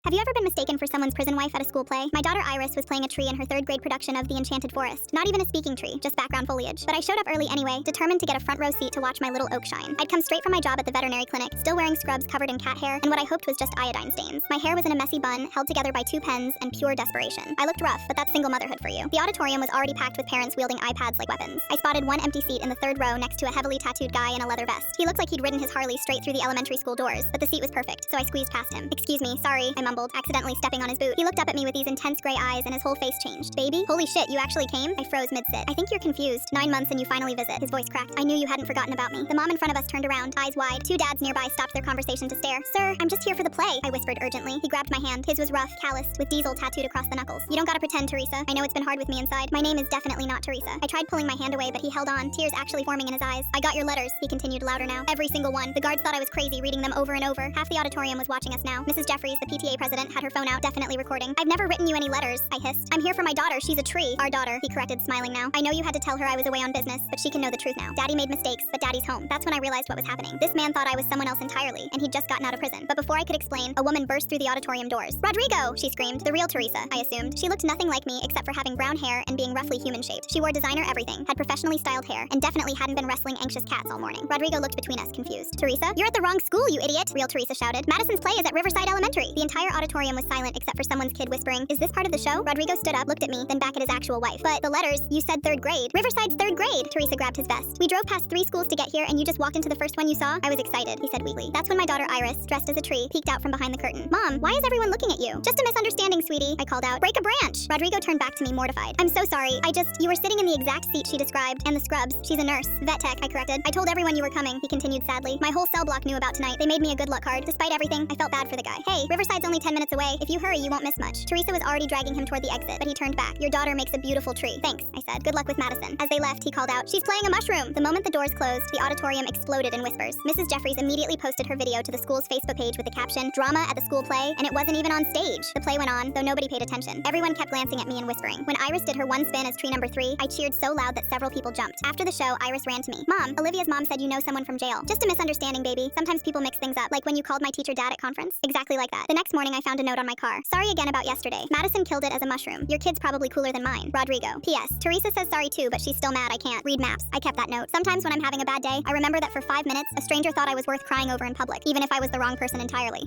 Have you ever been mistaken for someone's prison wife at a school play? My daughter Iris was playing a tree in her third grade production of The Enchanted Forest. Not even a speaking tree, just background foliage. But I showed up early anyway, determined to get a front row seat to watch my little oak shine. I'd come straight from my job at the veterinary clinic, still wearing scrubs covered in cat hair, and what I hoped was just iodine stains. My hair was in a messy bun, held together by 2 pens, and pure desperation. I looked rough, but that's single motherhood for you. The auditorium was already packed with parents wielding iPads like weapons. I spotted one empty seat in the third row next to a heavily tattooed guy in a leather vest. He looked like he'd ridden his Harley straight through the elementary school doors, but the seat was perfect, so I squeezed past him. "Excuse me, sorry," I mumbled, accidentally stepping on his boot. He looked up at me with these intense gray eyes and his whole face changed. "Baby? Holy shit, you actually came?" I froze mid-sit. "I think you're confused. 9 months and you finally visit." His voice cracked. I knew you hadn't forgotten about me. The mom in front of us turned around, eyes wide. 2 dads nearby stopped their conversation to stare. "Sir, I'm just here for the play," I whispered urgently. He grabbed my hand. His was rough, calloused, with diesel tattooed across the knuckles. "You don't gotta pretend, Teresa. I know it's been hard with me inside. My name is definitely not Teresa." I tried pulling my hand away, but he held on, tears actually forming in his eyes. "I got your letters," he continued louder now. "Every single one. The guards thought I was crazy reading them over and over." Half the auditorium was watching us now. Mrs. Jeffries, the PTA president, had her phone out, definitely recording. "I've never written you any letters," I hissed. "I'm here for my daughter. She's a tree." "Our daughter," he corrected, smiling now. "I know you had to tell her I was away on business, but she can know the truth now. Daddy made mistakes, but Daddy's home." That's when I realized what was happening. This man thought I was someone else entirely, and he'd just gotten out of prison. But before I could explain, a woman burst through the auditorium doors. "Rodrigo!" she screamed. The real Teresa, I assumed. She looked nothing like me except for having brown hair and being roughly human-shaped. She wore designer everything, had professionally styled hair, and definitely hadn't been wrestling anxious cats all morning. Rodrigo looked between us, confused. "Teresa? You're at the wrong school, you idiot!" Real Teresa shouted. "Madison's play is at Riverside Elementary." The entire auditorium was silent except for someone's kid whispering, "Is this part of the show?" Rodrigo stood up, looked at me, then back at his actual wife. "But the letters, you said 3rd grade." "Riverside's 3rd grade!" Teresa grabbed his vest. "We drove past 3 schools to get here and you just walked into the first one you saw?" I was excited, he said weakly. That's when my daughter Iris, dressed as a tree, peeked out from behind the curtain. "Mom, why is everyone looking at you?" "Just a misunderstanding, sweetie," I called out. "Break a branch!" Rodrigo turned back to me mortified. "I'm so sorry. You were sitting in the exact seat she described, and the scrubs. She's a nurse. Vet tech," I corrected. "I told everyone you were coming," he continued sadly. "My whole cell block knew about tonight. They made me a good luck card. Despite everything, I felt bad for the guy. Hey, Riverside's only 10 minutes away. If you hurry, you won't miss much." Teresa was already dragging him toward the exit, but he turned back. "Your daughter makes a beautiful tree." "Thanks," I said. "Good luck with Madison." As they left, he called out, "She's playing a mushroom." The moment the doors closed, the auditorium exploded in whispers. Mrs. Jeffries immediately posted her video to the school's Facebook page with the caption, "Drama at the school play," and it wasn't even on stage. The play went on, though nobody paid attention. Everyone kept glancing at me and whispering. When Iris did her one spin as tree number 3, I cheered so loud that several people jumped. After the show, Iris ran to me. "Mom, Olivia's mom said you know someone from jail." "Just a misunderstanding, baby. Sometimes people mix things up, like when you called my teacher dad at conference." Exactly like that. The next morning, I found a note on my car. "Sorry again about yesterday. Madison killed it as a mushroom. Your kid's probably cooler than mine. Rodrigo. P.S. Teresa says sorry too, but she's still mad I can't read maps." I kept that note. Sometimes when I'm having a bad day, I remember that for 5 minutes, a stranger thought I was worth crying over in public, even if I was the wrong person entirely.